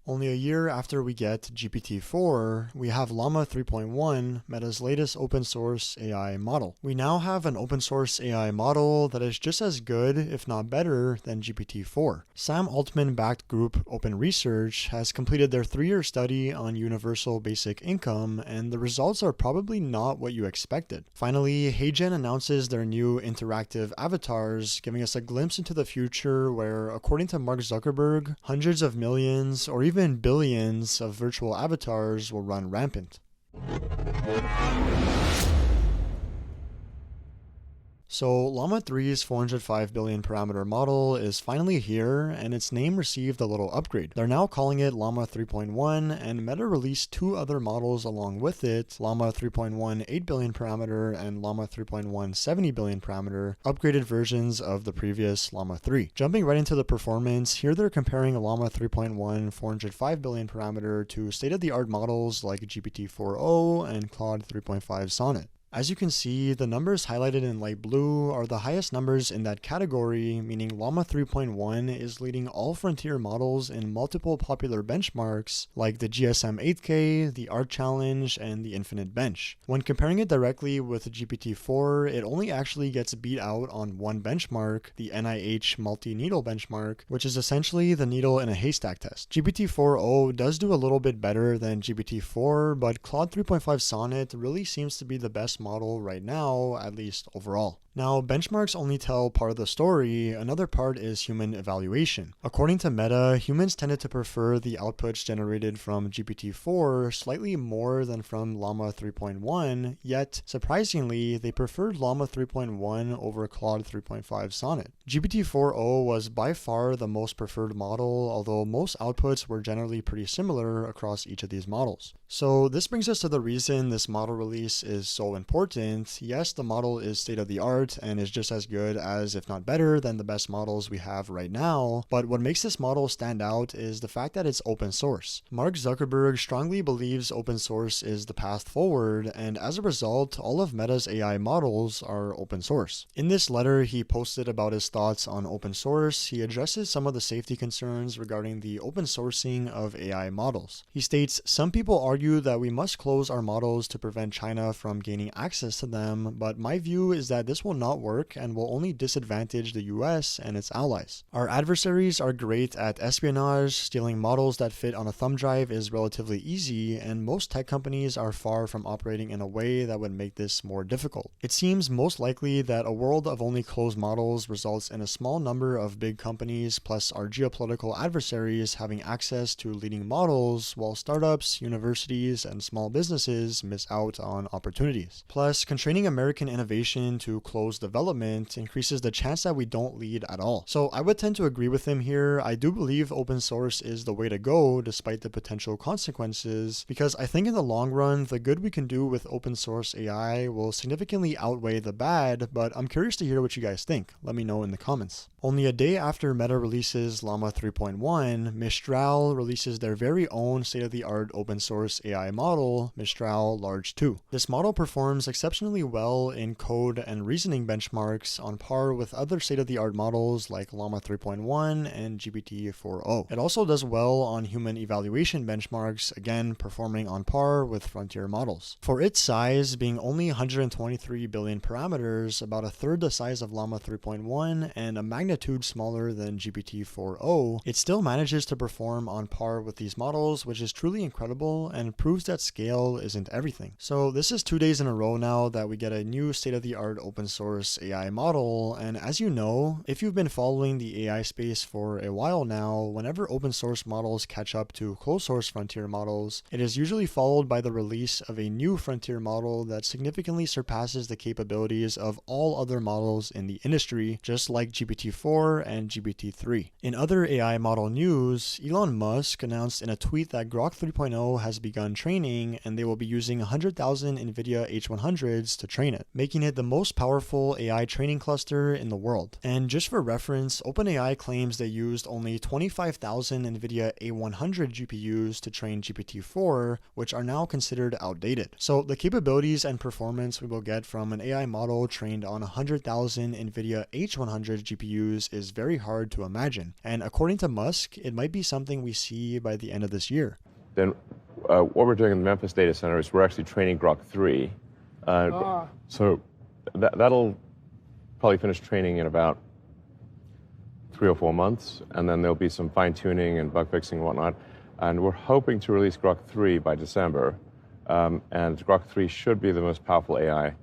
Only a year after we get GPT-4, we have Llama 3.1, Meta's latest open source AI model. We now have an open source AI model that is just as good, if not better, than GPT-4. Sam Altman-backed group OpenResearch has completed their 3-year study on universal basic income, and the results are probably not what you expected. Finally, HeyGen announces their new interactive avatars, giving us a glimpse into the future where, according to Mark Zuckerberg, hundreds of millions or even billions of virtual avatars will run rampant. So Llama 3's 405 billion parameter model is finally here, and its name received a little upgrade. They're now calling it Llama 3.1, and Meta released 2 other models along with it, Llama 3.1 8 billion parameter and Llama 3.1 70 billion parameter, upgraded versions of the previous Llama 3. Jumping right into the performance, here they're comparing Llama 3.1 405 billion parameter to state-of-the-art models like GPT-4o and Claude 3.5 Sonnet. As you can see, the numbers highlighted in light blue are the highest numbers in that category, meaning Llama 3.1 is leading all frontier models in multiple popular benchmarks like the GSM 8K, the ART Challenge, and the Infinite Bench. When comparing it directly with GPT-4, it only actually gets beat out on one benchmark, the NIH multi-needle benchmark, which is essentially the needle in a haystack test. GPT-4o does do a little bit better than GPT-4, but Claude 3.5 Sonnet really seems to be the best model right now, at least overall. Now, benchmarks only tell part of the story, another part is human evaluation. According to Meta, humans tended to prefer the outputs generated from GPT-4 slightly more than from Llama 3.1, yet, surprisingly, they preferred Llama 3.1 over Claude 3.5 Sonnet. GPT-4o was by far the most preferred model, although most outputs were generally pretty similar across each of these models. So this brings us to the reason this model release is so important. Yes, the model is state-of-the-art and is just as good as, if not better, than the best models we have right now. But what makes this model stand out is the fact that it's open source. Mark Zuckerberg strongly believes open source is the path forward, and as a result, all of Meta's AI models are open source. In this letter he posted about his thoughts on open source, he addresses some of the safety concerns regarding the open sourcing of AI models. He states, "Some people argue that we must close our models to prevent China from gaining access to them, but my view is that this will not work and will only disadvantage the US and its allies. Our adversaries are great at espionage, stealing models that fit on a thumb drive is relatively easy, and most tech companies are far from operating in a way that would make this more difficult. It seems most likely that a world of only closed models results in a small number of big companies plus our geopolitical adversaries having access to leading models, while startups, universities, and small businesses miss out on opportunities. Plus, constraining American innovation to close development increases the chance that we don't lead at all." So I would tend to agree with him here. I do believe open source is the way to go despite the potential consequences, because I think in the long run, the good we can do with open source AI will significantly outweigh the bad, but I'm curious to hear what you guys think. Let me know in the comments. Only a day after Meta releases Llama 3.1, Mistral releases their very own state-of-the-art open source AI model, Mistral Large 2. This model performs exceptionally well in code and reasoning benchmarks on par with other state-of-the-art models like Llama 3.1 and GPT-4o. It also does well on human evaluation benchmarks, again performing on par with frontier models. For its size, being only 123 billion parameters, about a third the size of Llama 3.1 and a magnitude smaller than GPT-4o, it still manages to perform on par with these models, which is truly incredible and proves that scale isn't everything. So this is 2 days in a row now that we get a new state-of-the-art open source AI model, and as you know, if you've been following the AI space for a while now, whenever open source models catch up to closed source frontier models, it is usually followed by the release of a new frontier model that significantly surpasses the capabilities of all other models in the industry, just like GPT-4 and GPT-3. In other AI model news, Elon Musk announced in a tweet that Grok 3.0 has begun training, and they will be using 100,000 NVIDIA H100s to train it, making it the most powerful AI training cluster in the world. And just for reference, OpenAI claims they used only 25,000 NVIDIA A100 GPUs to train GPT-4, which are now considered outdated. So the capabilities and performance we will get from an AI model trained on 100,000 NVIDIA H100 GPUs GPUs is very hard to imagine. And according to Musk, it might be something we see by the end of this year. Then what we're doing in the Memphis data center is we're actually training Grok 3. So that'll probably finish training in about 3 or 4 months, and then there'll be some fine-tuning and bug fixing and whatnot. And we're hoping to release Grok 3 by December. And Grok 3 should be the most powerful AI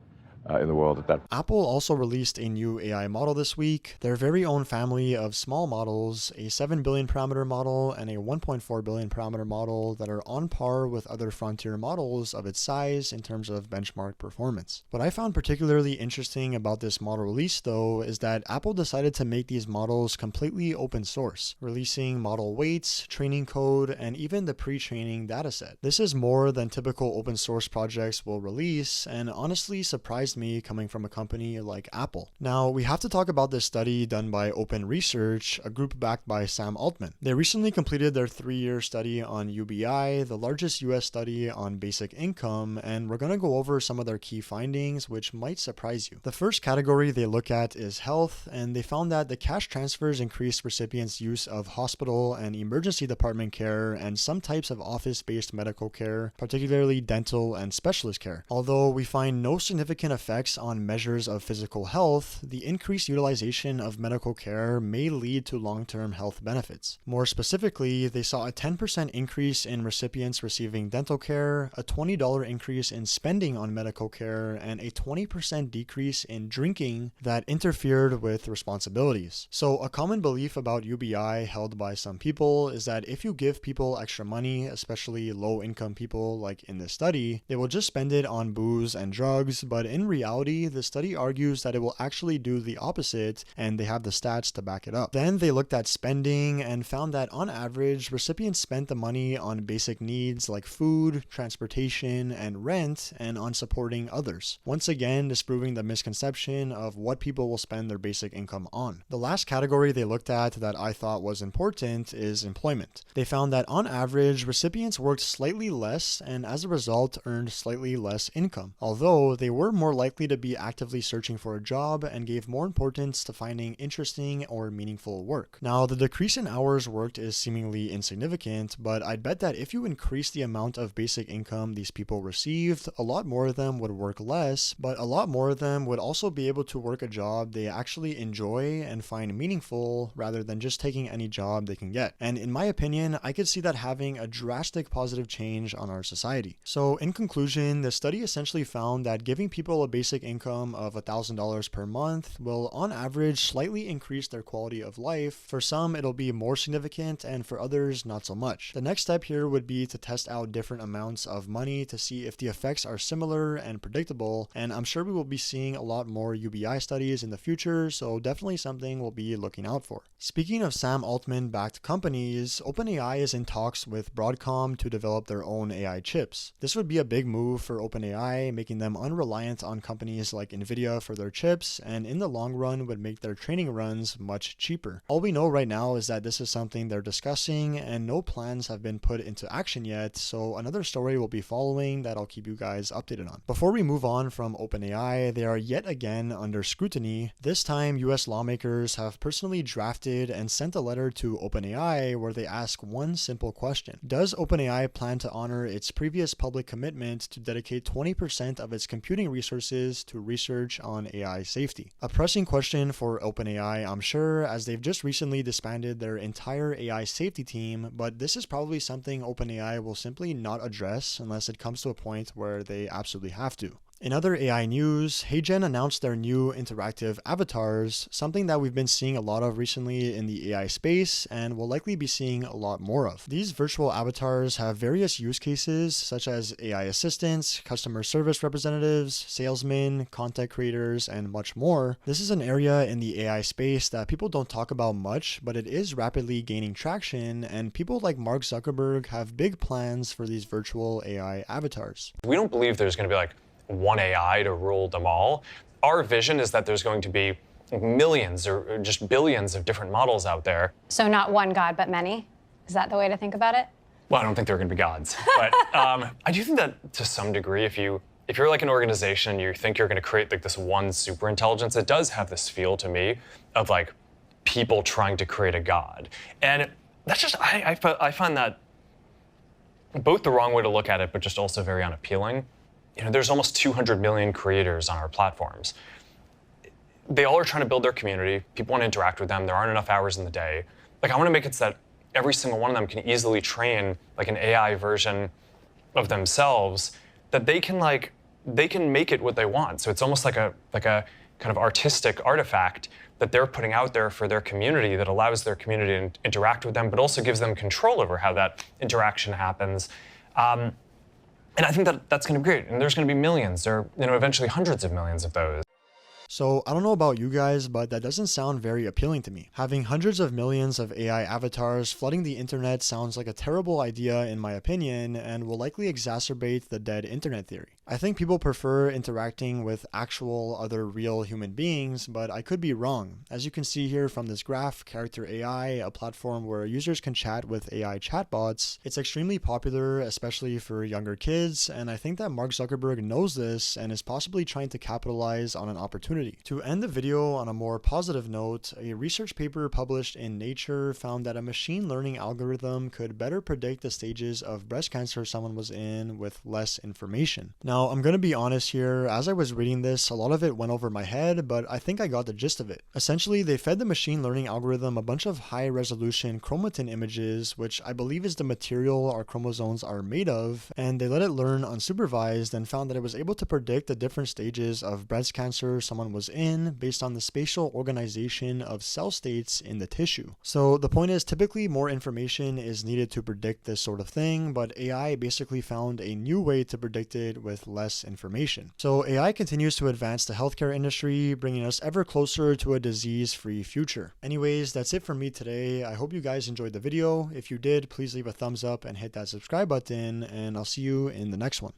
in the world at that. Apple also released a new AI model this week, their very own family of small models, a 7 billion parameter model and a 1.4 billion parameter model that are on par with other frontier models of its size in terms of benchmark performance. What I found particularly interesting about this model release, though, is that Apple decided to make these models completely open source, releasing model weights, training code, and even the pre-training dataset. This is more than typical open source projects will release, and honestly surprised me coming from a company like Apple. Now, we have to talk about this study done by OpenResearch, a group backed by Sam Altman. They recently completed their 3-year study on UBI, the largest US study on basic income, and we're going to go over some of their key findings, which might surprise you. The first category they look at is health, and they found that the cash transfers increased recipients' use of hospital and emergency department care and some types of office-based medical care, particularly dental and specialist care. Although we find no significant effects on measures of physical health, the increased utilization of medical care may lead to long-term health benefits. More specifically, they saw a 10% increase in recipients receiving dental care, a $20 increase in spending on medical care, and a 20% decrease in drinking that interfered with responsibilities. So a common belief about UBI held by some people is that if you give people extra money, especially low-income people like in this study, they will just spend it on booze and drugs, but in reality, the study argues that it will actually do the opposite, and they have the stats to back it up. Then they looked at spending and found that on average, recipients spent the money on basic needs like food, transportation, and rent, and on supporting others. Once again, disproving the misconception of what people will spend their basic income on. The last category they looked at that I thought was important is employment. They found that on average, recipients worked slightly less and as a result earned slightly less income, although they were more likely to be actively searching for a job and gave more importance to finding interesting or meaningful work. Now, the decrease in hours worked is seemingly insignificant, but I'd bet that if you increase the amount of basic income these people received, a lot more of them would work less, but a lot more of them would also be able to work a job they actually enjoy and find meaningful rather than just taking any job they can get. And in my opinion, I could see that having a drastic positive change on our society. So in conclusion, the study essentially found that giving people a basic income of $1,000 per month will on average slightly increase their quality of life. For some, it'll be more significant, and for others, not so much. The next step here would be to test out different amounts of money to see if the effects are similar and predictable, and I'm sure we will be seeing a lot more UBI studies in the future, so definitely something we'll be looking out for. Speaking of Sam Altman-backed companies, OpenAI is in talks with Broadcom to develop their own AI chips. This would be a big move for OpenAI, making them unreliant on companies like Nvidia for their chips, and in the long run would make their training runs much cheaper. All we know right now is that this is something they're discussing, and no plans have been put into action yet, so another story will be following that I'll keep you guys updated on. Before we move on from OpenAI, they are yet again under scrutiny. This time, US lawmakers have personally drafted and sent a letter to OpenAI where they ask one simple question. Does OpenAI plan to honor its previous public commitment to dedicate 20% of its computing resources to research on AI safety? A pressing question for OpenAI, I'm sure, as they've just recently disbanded their entire AI safety team, but this is probably something OpenAI will simply not address unless it comes to a point where they absolutely have to. In other AI news, HeyGen announced their new interactive avatars, something that we've been seeing a lot of recently in the AI space and will likely be seeing a lot more of. These virtual avatars have various use cases such as AI assistants, customer service representatives, salesmen, content creators, and much more. This is an area in the AI space that people don't talk about much, but it is rapidly gaining traction, and people like Mark Zuckerberg have big plans for these virtual AI avatars. We don't believe there's going to be like one AI to rule them all. Our vision is that there's going to be millions or just billions of different models out there. So not one God, but many? Is that the way to think about it? Well, I don't think they're going to be gods. But I do think that to some degree, if you're like an organization, you think you're going to create like this one super intelligence, it does have this feel to me of like people trying to create a god. And that's just, I find that both the wrong way to look at it, but just also very unappealing. There's almost 200 million creators on our platforms. They all are trying to build their community. People want to interact with them. There aren't enough hours in the day. Like, I want to make it so that every single one of them can easily train like an AI version of themselves that they can make it what they want. So it's almost like a kind of artistic artifact that they're putting out there for their community that allows their community to interact with them, but also gives them control over how that interaction happens. And I think that that's going to be great. And there's going to be millions, or eventually hundreds of millions of those. So I don't know about you guys, but that doesn't sound very appealing to me. Having hundreds of millions of AI avatars flooding the internet sounds like a terrible idea in my opinion, and will likely exacerbate the dead internet theory. I think people prefer interacting with actual other real human beings, but I could be wrong. As you can see here from this graph, Character AI, a platform where users can chat with AI chatbots, it's extremely popular, especially for younger kids, and I think that Mark Zuckerberg knows this and is possibly trying to capitalize on an opportunity. To end the video on a more positive note, a research paper published in Nature found that a machine learning algorithm could better predict the stages of breast cancer someone was in with less information. Now, I'm going to be honest here, as I was reading this, a lot of it went over my head, but I think I got the gist of it. Essentially, they fed the machine learning algorithm a bunch of high-resolution chromatin images, which I believe is the material our chromosomes are made of, and they let it learn unsupervised and found that it was able to predict the different stages of breast cancer someone was in based on the spatial organization of cell states in the tissue. So the point is, typically more information is needed to predict this sort of thing, but AI basically found a new way to predict it with less information. So AI continues to advance the healthcare industry, bringing us ever closer to a disease-free future. Anyways, that's it for me today. I hope you guys enjoyed the video. If you did, please leave a thumbs up and hit that subscribe button, and I'll see you in the next one.